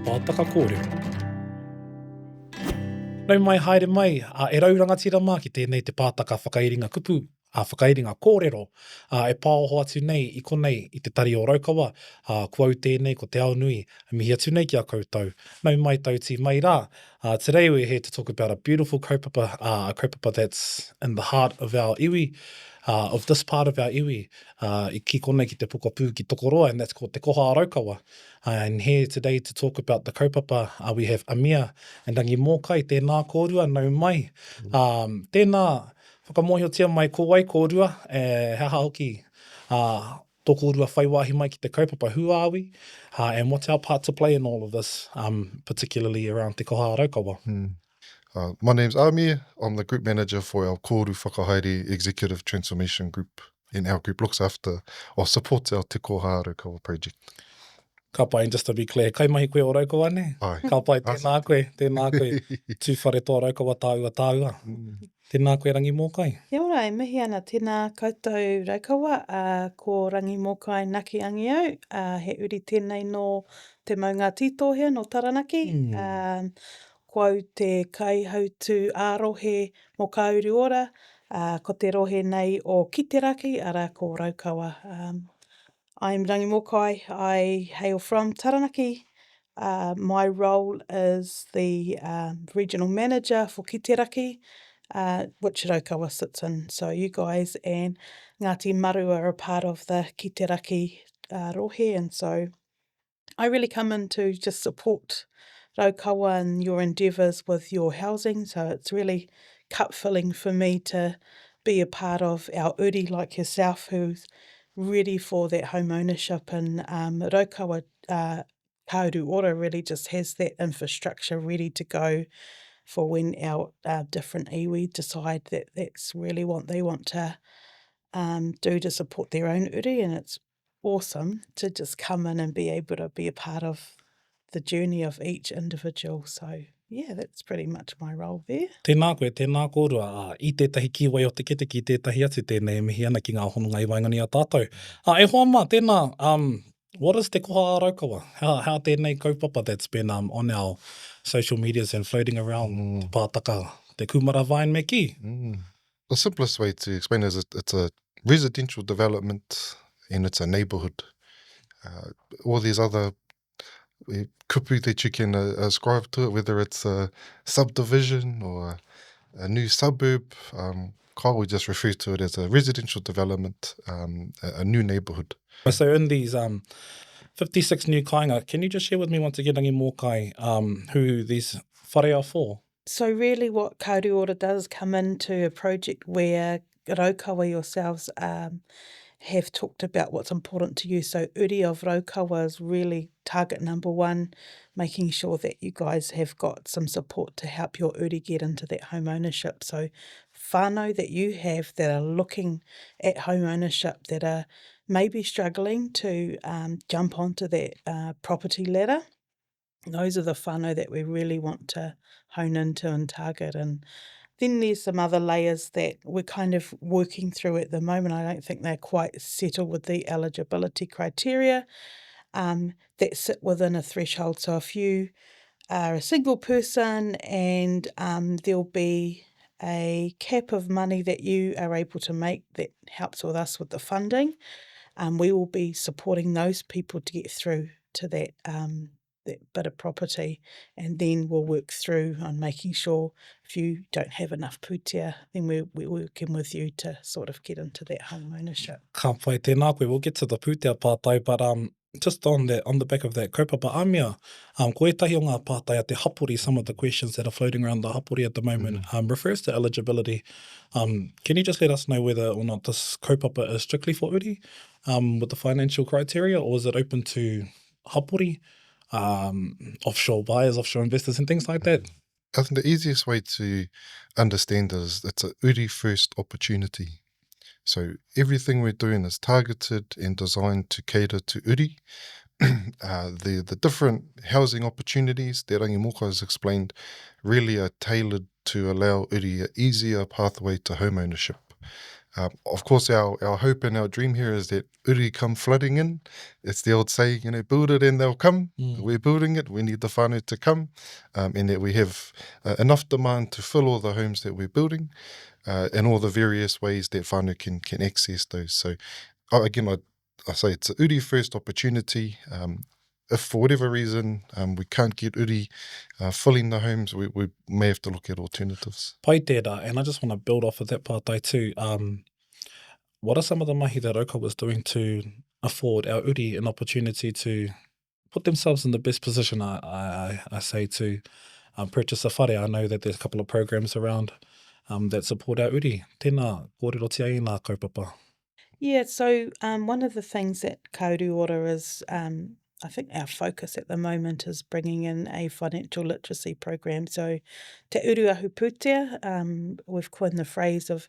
Pātaka Kōrero. Nau mai haere mai, e raurangatira mā ki tēnei te pātaka whakairinga kupu, whakairinga kōrero, e pāoho atu nei i konei i te tari o Raukawa, kua au tēnei ko te ao nui, mihi atu nei ki a koutou. Nau mai tauti mai rā. Today we're here to talk about a beautiful kaupapa, a kaupapa that's in the heart of our iwi, of this part of our iwi, I ki konei ki te pukapu ki Tokoroa, and that's called Te Koha Raukawa. And here today to talk about the kaupapa, we have Aamer and Rangimōkai, tēnā kōrua, nau mai. Tēnā whakamohiotia mai ko ai kōrua, hea hoki tō kōrua whaiwahi mai ki te kaupapa, who are we? And what's our part to play in all of this, particularly around Te Koha Raukawa? My name's Aamer. I'm the group manager for our Kōru Whakahaere Executive Transformation Group. And our group looks after or supports our Te Koha Raukawa project. Ka pai, and just to be clear, kaimahi koe o Raukawa ne? Ai. Ka pai, tēnā koe, tūwhare tō Raukawa tāua. Tēnā koe Rangimōkai. Ia ora, e mihi ana tēnā koutou Raukawa, ko Rangimōkai Knuckey angiau, he uri tēnei no te maunga tītohea no Taranaki. Ko au te kaihautu ārohe mō ka Uruora, ko te rohe nei o Kiteraki, ara ko Raukawa. I'm Rangimōkai, I hail from Taranaki. My role is the regional manager for Kiteraki, which Raukawa sits in. So you guys and Ngāti Maru are a part of the Kiteraki rohe, and so I really come in to just support Raukawa and your endeavours with your housing. So it's really cup-filling for me to be a part of our uri like yourself, who's ready for that home ownership. And Raukawa Uruora really just has that infrastructure ready to go for when our different iwi decide that that's really what they want to do to support their own uri. And it's awesome to just come in and be able to be a part of the journey of each individual. So yeah, that's pretty much my role there. Tēnā koe, tēnā kōrua, i tētahi kiwai o te kete ki tētahi atu tēnei mihi ana ki ngā hononga i waingani a tātou. E hoa mā, tēnā, what is Te Koha Raukawa? How tēnei kaupapa that's been on our social medias and floating around Pātaka, te kumara vain me ki? The simplest way to explain it is it's a residential development and it's a neighbourhood. All these other kupu that you can ascribe to it, whether it's a subdivision or a new suburb, Kai would just refer to it as a residential development, a new neighbourhood. So in these 56 new kāinga, can you just share with me once again, Rangimōkai, who these whare are for? So really what Ka Uruora does come into a project where Raukawa yourselves have talked about what's important to you. So uri of Raukawa is really target number one, making sure that you guys have got some support to help your uri get into that home ownership. So whānau that you have that are looking at home ownership, that are maybe struggling to jump onto that property ladder, those are the whānau that we really want to hone into and target. And then there's some other layers that we're kind of working through at the moment. I don't think they're quite settled with the eligibility criteria that sit within a threshold. So if you are a single person and there'll be a cap of money that you are able to make that helps with us with the funding, we will be supporting those people to get through to that bit of property, and then we'll work through on making sure if you don't have enough pūtea, then we're working with you to sort of get into that home ownership. Ka pai, tēnā koe, we'll get to the pūtea pātai, but just on the back of that kaupapa, Aamer, ko etahi o ngā pātai a te hapori, some of the questions that are floating around the hapori at the moment refers to eligibility. Can you just let us know whether or not this kaupapa is strictly for uri with the financial criteria, or is it open to hapori, offshore buyers, offshore investors and things like that? I think the easiest way to understand is it's a uri first opportunity. So everything we're doing is targeted and designed to cater to uri. The different housing opportunities that Rangimōkai has explained really are tailored to allow uri an easier pathway to home ownership. Of course, our hope and our dream here is that uri come flooding in. It's the old saying, build it and they'll come. We're building it. We need the whānau to come, and that we have enough demand to fill all the homes that we're building, and all the various ways that whānau can access those. So, again, I say it's a uri first opportunity. If for whatever reason we can't get uri filling the homes, we may have to look at alternatives. Pai tērā, and I just want to build off of that pātai too. What are some of the mahi that Raukawa is doing to afford our uri an opportunity to put themselves in the best position, I say, to purchase a whare? I know that there's a couple of programs around that support our uri. Tēnā, kōrero te ai nā kaupapa. Yeah, so one of the things that Uruora is, I think our focus at the moment is bringing in a financial literacy program. So te uruahu pūtea, we've coined the phrase of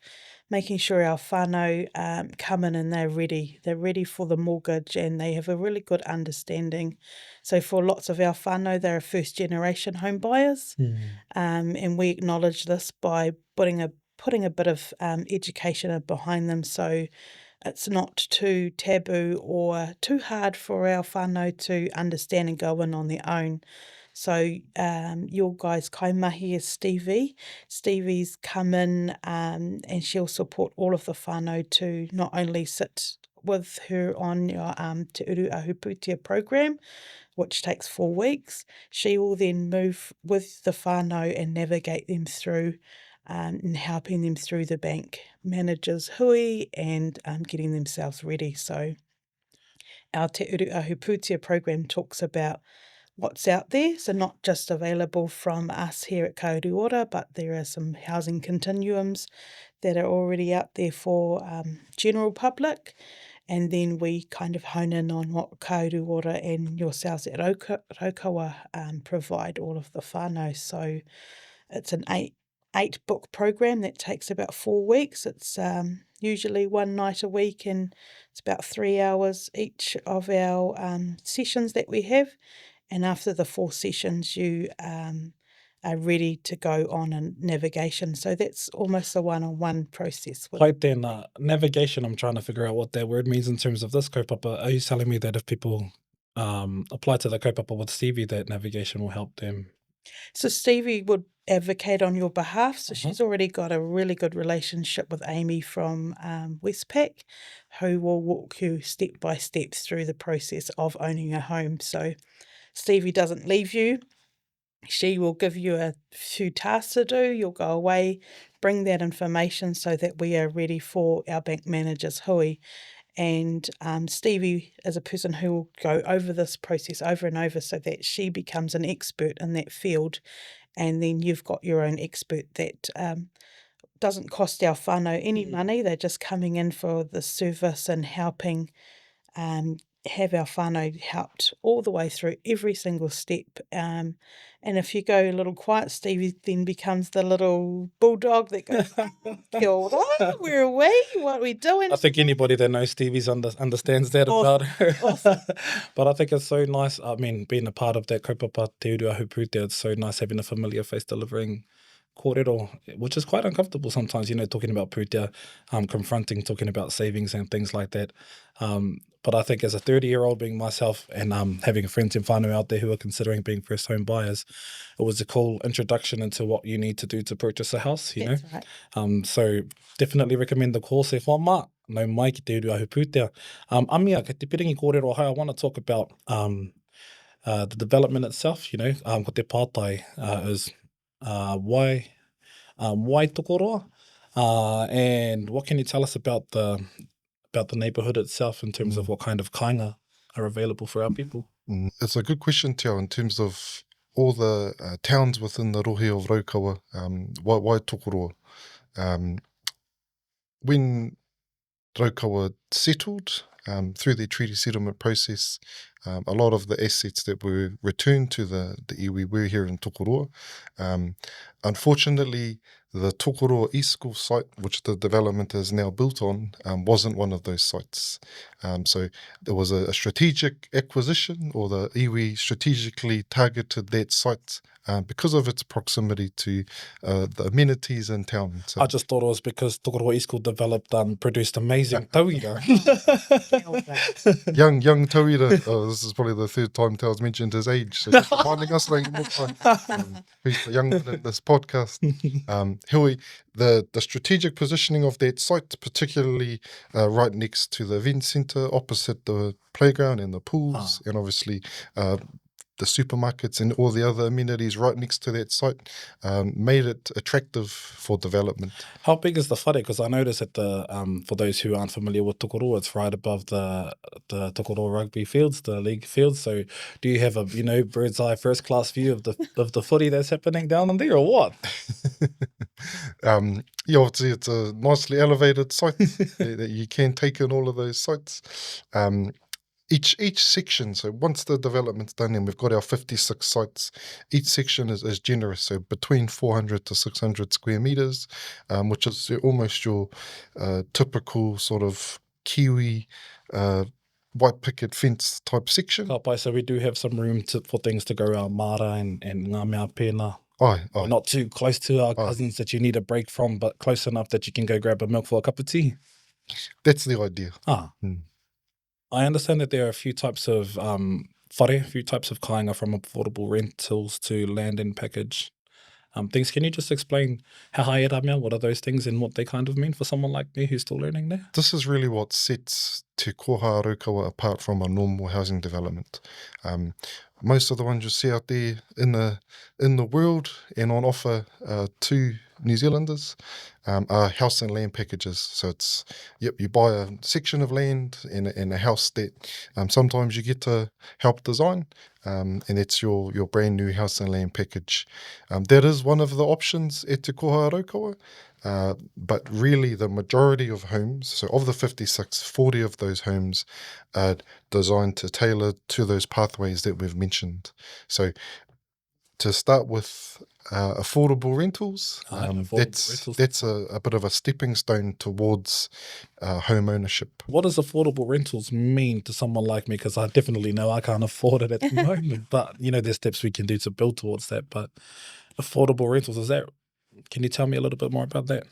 making sure our whānau come in and they're ready. They're ready for the mortgage and they have a really good understanding. So for lots of our whānau, they're first generation home buyers. And we acknowledge this by putting a bit of education behind them, so it's not too taboo or too hard for our whānau to understand and go in on their own. So your guys' kaimahi is Stevie. Stevie's come in and she'll support all of the whānau to not only sit with her on your Te Uruahu Pūtea program, which takes 4 weeks. She will then move with the whānau and navigate them through and helping them through the bank managers hui and getting themselves ready. So our Te Uruahu Pūtea program talks about what's out there, so not just available from us here at Uruora, but there are some housing continuums that are already out there for general public, and then we kind of hone in on what Uruora and yourselves at Raukawa provide all of the whānau. So it's an 8-book program that takes about 4 weeks. It's usually one night a week, and it's about 3 hours each of our sessions that we have. And after the 4 sessions, you are ready to go on a navigation. So that's almost a one-on-one process. Pai tēnā, navigation, I'm trying to figure out what that word means in terms of this kaupapa. Are you telling me that if people apply to the kaupapa with Stevie, that navigation will help them? So Stevie would advocate on your behalf. So she's already got a really good relationship with Aamer from Westpac, who will walk you step by step through the process of owning a home. So Stevie doesn't leave you. She will give you a few tasks to do. You'll go away, bring that information so that we are ready for our bank manager's hui. And Stevie is a person who will go over this process over and over so that she becomes an expert in that field. And then you've got your own expert that doesn't cost our whānau any money. They're just coming in for the service and helping have our whānau helped all the way through every single step. And if you go a little quiet, Stevie then becomes the little bulldog that goes, kia ora, where are we? What are we doing? I think anybody that knows Stevie's understands that about her. But I think it's so nice. I mean, being a part of that kaupapa Te Uruahu Pūtea, it's so nice having a familiar face delivering kōrero, which is quite uncomfortable sometimes, talking about pūtea, confronting, talking about savings and things like that. But I think as a 30-year-old being myself and having friends and whānau out there who are considering being first home buyers, it was a cool introduction into what you need to do to purchase a house, you That's know. Right. So definitely recommend the course e whama, no mai ki te Uruahu Pūtea. Amia, kei te piringi kōrero hai, I want to talk about the development itself, ko te pātai is why tokoroa, and what can you tell us about the neighbourhood itself in terms of what kind of kāinga are available for our people? It's a good question, Teo, in terms of all the towns within the rohe of Raukawa. Why tokoroa? When Raukawa settled through their treaty settlement process, a lot of the assets that were returned to the iwi were here in Tokoroa. Unfortunately, the Tokoroa East School site, which the development is now built on, wasn't one of those sites. So there was a strategic acquisition, or the iwi strategically targeted that site because of its proximity to the amenities in town. So I just thought it was because Tokoroa East School developed, produced amazing tauira. young Tauira, this is probably the third time Tao's mentioned his age, so just reminding us, Rangimōkai, who's the young one in this podcast. Hui, the strategic positioning of that site, particularly right next to the event centre, opposite the playground and the pools, and obviously the supermarkets and all the other amenities right next to that site, made it attractive for development. How big is the whare? Because I noticed that for those who aren't familiar with Tokoroa, it's right above the Tokoroa rugby fields, the league fields. So do you have a bird's eye first class view of the footy that's happening down in there, or what? Yeah, obviously it's a nicely elevated site that you can take in all of those sites. Each section, so once the development's done and we've got our 56 sites, each section is generous, so between 400 to 600 square metres, which is almost your typical sort of Kiwi white picket fence type section. Kaupapa, so we do have some room for things to go around Mara and ngā mea pēnā. Aye. We're not too close to our cousins that you need a break from, but close enough that you can go grab a milk for a cup of tea. That's the idea. I understand that there are a few types of whare, a few types of kāinga, from affordable rentals to land and package things. Can you just explain how high Aamer, what are those things and what they kind of mean for someone like me who's still learning there? This is really what sets Te Koha Raukawa apart from a normal housing development. Most of the ones you see out there in the world and on offer to New Zealanders are house and land packages. So it's, you buy a section of land and a house that sometimes you get to help design, and it's your brand new house and land package. That is one of the options at Te Koha Raukawa. But really the majority of homes, so of the 56, 40 of those homes are designed to tailor to those pathways that we've mentioned. So to start with affordable rentals, that's a bit of a stepping stone towards home ownership. What does affordable rentals mean to someone like me? Because I definitely know I can't afford it at the moment, but there's steps we can do to build towards that. But affordable rentals, can you tell me a little bit more about that?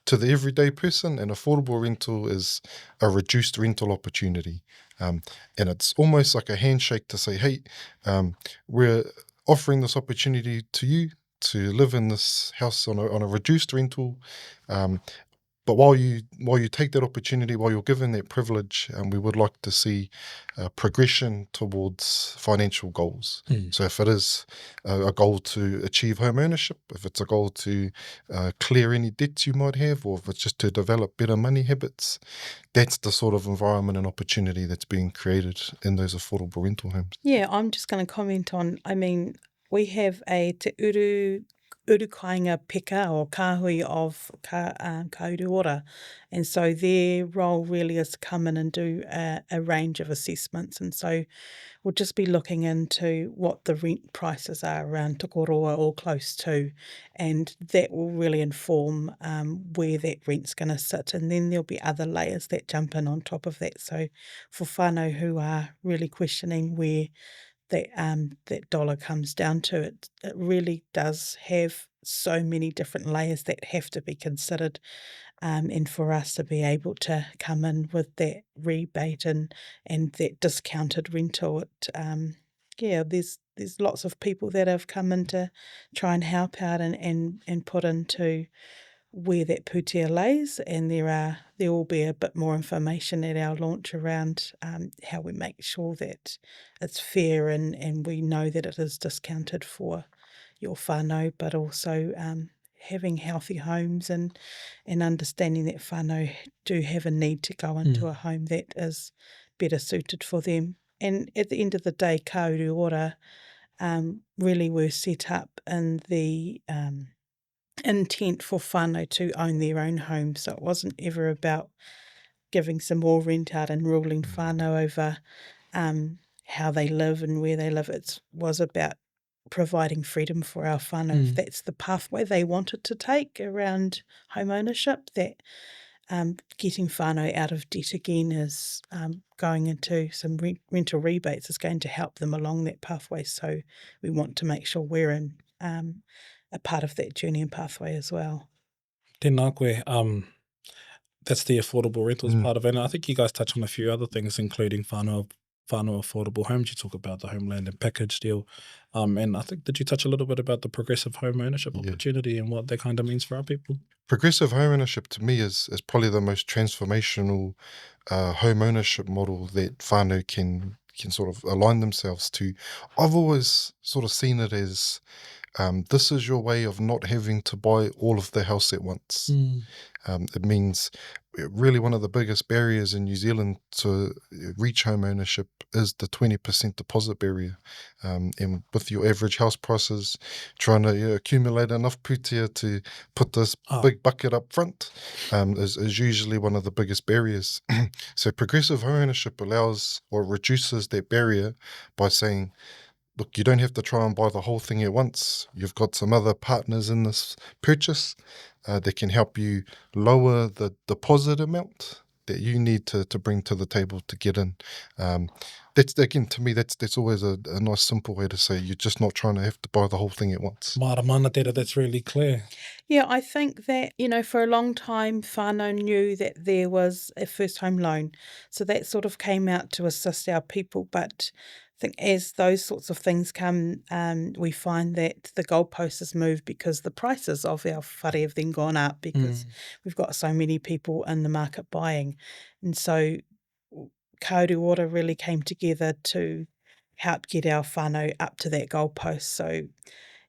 To the everyday person, an affordable rental is a reduced rental opportunity. And it's almost like a handshake to say, hey, we're offering this opportunity to you to live in this house on a reduced rental. But while you take that opportunity, while you're given that privilege, we would like to see progression towards financial goals. So if it is a goal to achieve home ownership, if it's a goal to clear any debts you might have, or if it's just to develop better money habits, that's the sort of environment and opportunity that's being created in those affordable rental homes. Yeah, I'm just going to comment on, we have a te urukainga peka or kāhui of ka Uruora, and so their role really is to come in and do a range of assessments, and so we'll just be looking into what the rent prices are around Tokoroa or close to, and that will really inform where that rent's going to sit, and then there'll be other layers that jump in on top of that. So for whānau who are really questioning where that dollar comes down to, it really does have so many different layers that have to be considered, and for us to be able to come in with that rebate and that discounted rental, there's lots of people that have come in to try and help out and put into where that pūtea lays, and there will be a bit more information at our launch around how we make sure that it's fair and we know that it is discounted for your whānau, but also having healthy homes and understanding that whānau do have a need to go into a home that is better suited for them. And at the end of the day, ka Uruora really were set up in the intent for whānau to own their own home, so it wasn't ever about giving some more rent out and ruling whānau over how they live and where they live. It was about providing freedom for our whānau. If that's the pathway they wanted to take around home ownership, that getting whānau out of debt again is going into some rental rebates is going to help them along that pathway. So we want to make sure we're in a part of that journey and pathway as well. Tēnā koe, that's the affordable rentals part of it. And I think you guys touch on a few other things, including whānau affordable homes. You talk about the Homeland and Package deal. And I think, did you touch a little bit about the progressive home ownership opportunity and what that kind of means for our people? Progressive home ownership to me is probably the most transformational home ownership model that whānau can sort of align themselves to. I've always sort of seen it as this is your way of not having to buy all of the house at once. It means really one of the biggest barriers in New Zealand to reach home ownership is the 20% deposit barrier. And with your average house prices, trying to accumulate enough pūtea to put this big bucket up front is usually one of the biggest barriers. So progressive home ownership allows or reduces that barrier by saying, look, you don't have to try and buy the whole thing at once. You've got some other partners in this purchase that can help you lower the deposit amount that you need to bring to the table to get in. That's, again, to me, that's always a nice simple way to say you're just not trying to have to buy the whole thing at once. Mara mana tera, that's really clear. Yeah, I think that, for a long time, whānau knew that there was a first home loan. So that sort of came out to assist our people. But I think as those sorts of things come, we find that the goalpost has moved because the prices of our whare have then gone up because we've got so many people in the market buying. And so Uruora really came together to help get our whānau up to that goalpost. So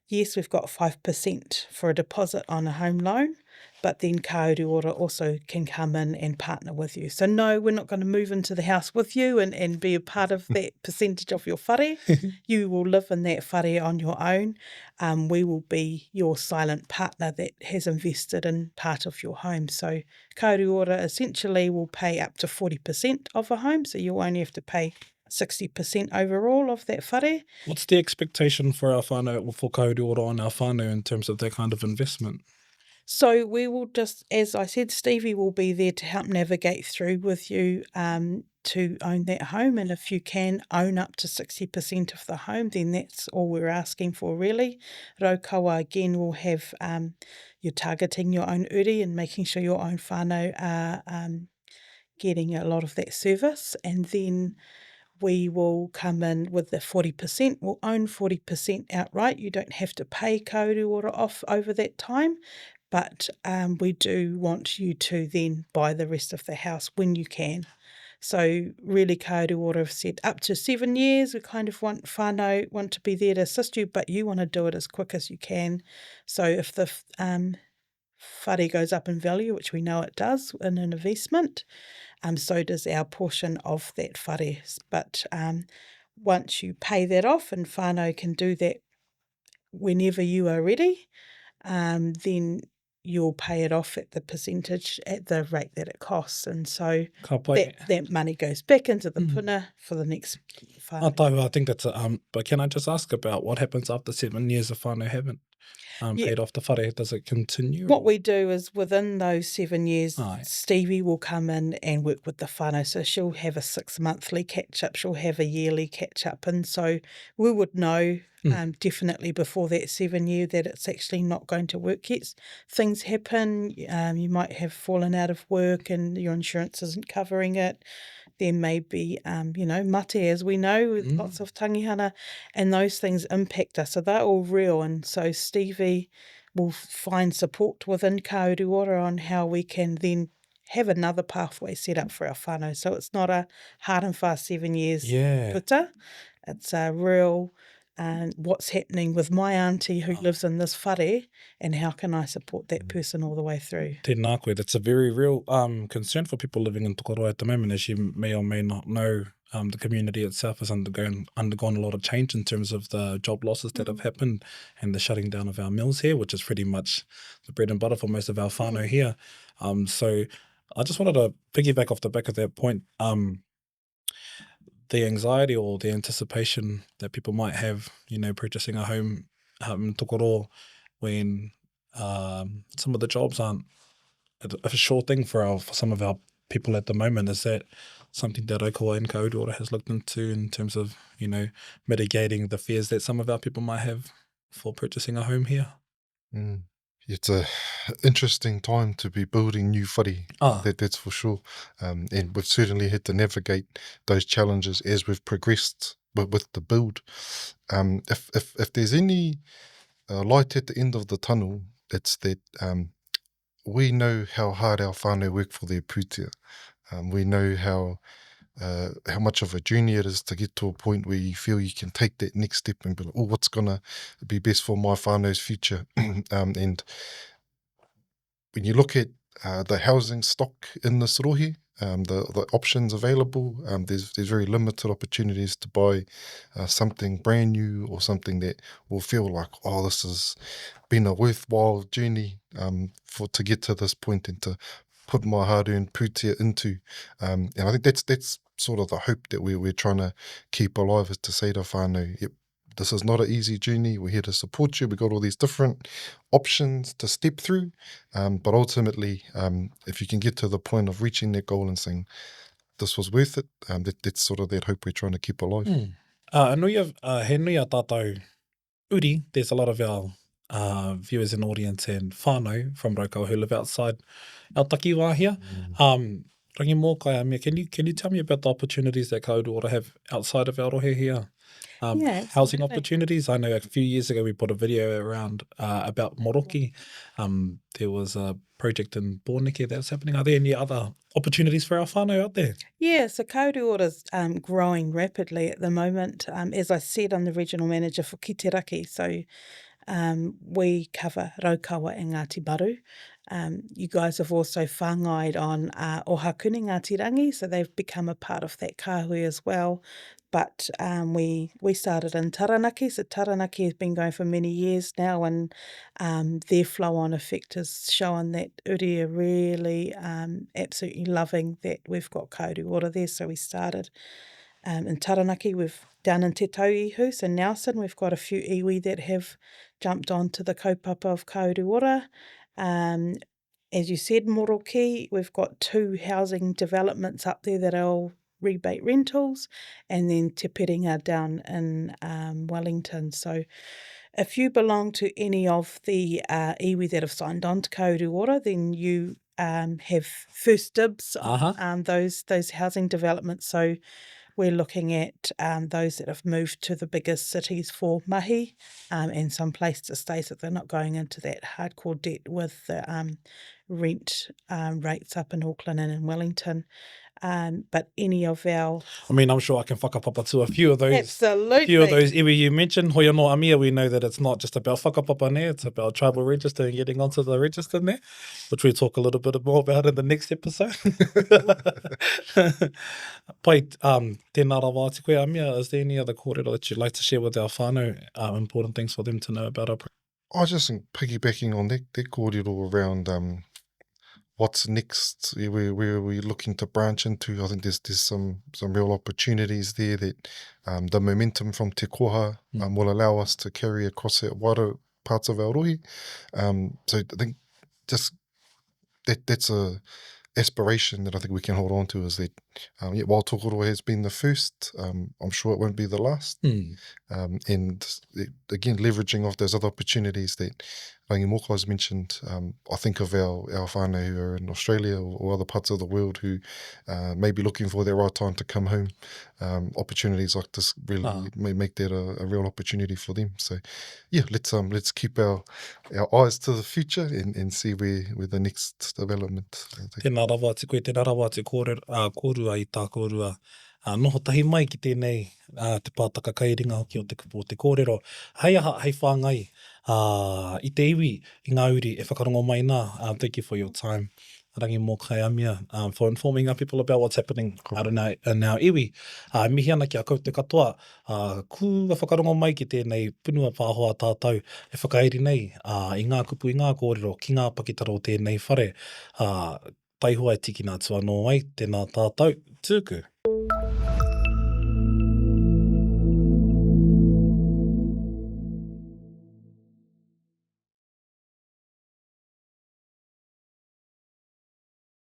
yes, we've got 5% for a deposit on a home loan, but then Uruora also can come in and partner with you. So no, we're not going to move into the house with you and be a part of that percentage of your whare. You will live in that whare on your own. We will be your silent partner that has invested in part of your home. So Uruora essentially will pay up to 40% of a home, so you'll only have to pay 60% overall of that whare. What's the expectation for our whānau, or for Uruora on our whānau in terms of that kind of investment? So we will just, as I said, Stevie will be there to help navigate through with you to own that home. And if you can own up to 60% of the home, then that's all we're asking for, really. Raukawa, again, will have you're targeting your own uri and making sure your own whānau are getting a lot of that service. And then we will come in with the 40%. We'll own 40% outright. You don't have to pay Uruora off over that time, but we do want you to then buy the rest of the house when you can. So really Uruora have said up to 7 years, we kind of want whānau, want to be there to assist you, but you want to do it as quick as you can. So if the whare goes up in value, which we know it does in an investment, so does our portion of that whare. But once you pay that off, and whānau can do that whenever you are ready, then you'll pay it off at the percentage, at the rate that it costs. And so that money goes back into the puna for the next whānau. I think that's but can I just ask about what happens after 7 years if whānau haven't paid off the whare? Does it continue? What we do is within those 7 years, Stevie will come in and work with the whānau. So she'll have a 6-monthly catch-up, she'll have a yearly catch-up. And so we would know definitely before that 7 year that it's actually not going to work yet. Things happen, you might have fallen out of work and your insurance isn't covering it. There may be, mate, as we know, with lots of tangihana, and those things impact us. So they're all real. And so Stevie will find support within Uruora on how we can then have another pathway set up for our whānau. So it's not a hard and fast 7 years puta. It's a real what's happening with my auntie who lives in this whare, and how can I support that person all the way through. Tēnā koe, that's a very real concern for people living in Tokoroa at the moment. As you may or may not know, the community itself has undergone a lot of change in terms of the job losses that have happened and the shutting down of our mills here, which is pretty much the bread and butter for most of our whānau here. So I just wanted to piggyback off the back of that point. the anxiety or the anticipation that people might have, you know, purchasing a home in Tokoro when some of the jobs aren't a sure thing for some of our people at the moment. Is that something that Raukawa and Uruora has looked into in terms of, you know, mitigating the fears that some of our people might have for purchasing a home here? It's a interesting time to be building new whare, that's for sure. And we've certainly had to navigate those challenges as we've progressed with the build. If there's any light at the end of the tunnel, it's that we know how hard our whānau work for their pūtea. We know how much of a journey it is to get to a point where you feel you can take that next step and be like, oh, what's going to be best for my whānau's future? And when you look at the housing stock in this rohe, the options available, there's very limited opportunities to buy something brand new or something that will feel like, oh, this has been a worthwhile journey to get to this point and to put my hard-earned pūtea into. And I think that's sort of the hope that we're trying to keep alive, is to say to whānau, yep, this is not an easy journey. We're here to support you. We've got all these different options to step through. But ultimately, if you can get to the point of reaching that goal and saying, this was worth it, that's sort of that hope we're trying to keep alive. He nui a tātou uri. There's a lot of our viewers and audience and whānau from Raukawa who live outside our takiwā here. Rangimōkai, Aamer, can you tell me about the opportunities that Uruora have outside of our rohe here? Housing opportunities. I know a few years ago we put a video around about Moroki. There was a project in Pōneke that's happening. Are there any other opportunities for our whānau out there? Yeah, so Uruora's growing rapidly at the moment. As I said, I'm the regional manager for Kiteraki, so we cover Raukawa and Ngāti Baru. You guys have also whāngaid on Ohakune Ngāti Rangi, so they've become a part of that kāhui as well. But we started in Taranaki, so Taranaki has been going for many years now, and their flow-on effect has shown that uri are really absolutely loving that we've got Uruora there. So we started in Taranaki, we've down in Te Tauihu, so Nelson, we've got a few iwi that have jumped onto the kaupapa of Uruora. As you said, Moroki, we've got 2 housing developments up there that are all rebate rentals, and then Te Piringa down in Wellington. So if you belong to any of the iwi that have signed on to Uruora, then you have first dibs on those housing developments. So we're looking at those that have moved to the biggest cities for mahi and some place to stay, so they're not going into that hardcore debt with the rent rates up in Auckland and in Wellington. But any of our... I mean, I'm sure I can whakapapa to a few of those. Absolutely. Few of those iwi you mentioned. Hoi anō Aamer, we know that it's not just about whakapapa ne, it's about tribal register and getting onto the register ne, which we'll talk a little bit more about in the next episode. Pai, tēnā rawa atu koe, Aamer, is there any other kōrero that you'd like to share with our whānau, important things for them to know about our... I just think piggybacking on that kōrero around what's next, where we're looking to branch into. I think there's some real opportunities there that the momentum from Te Koha will allow us to carry across our wider parts of our rohe. So I think just that's a aspiration that I think we can hold on to, is that while Tokoro has been the first, I'm sure it won't be the last. And again, leveraging off those other opportunities that Rangimōkai has mentioned, I think of our whānau who are in Australia or other parts of the world who may be looking for their right time to come home. Opportunities like this really may make that a real opportunity for them. So yeah, let's keep our eyes to the future and see where the next development. Tēnā rawa atu koe, tēnā rawa atu kōrua i tā kōrua. Noho tahi mai ki tēnei te pātaka kairinga hoki o te kupo Te Kōrero. Hei aha, hei whāngai i te iwi, i ngā uri e whakarongo mai nā. Thank you for your time, Rangimōkai Aamer, for informing our people about what's happening out in our iwi. Mihi ana ki a koutou katoa, ku whakarongo mai ki tēnei punua pāhoa tātou e whakairi nei i ngā kupu, i ngā kōrero, ki ngā pakitaro tēnei whare. Taihua e tiki nā tua no ai, tēnā tātou, tūku.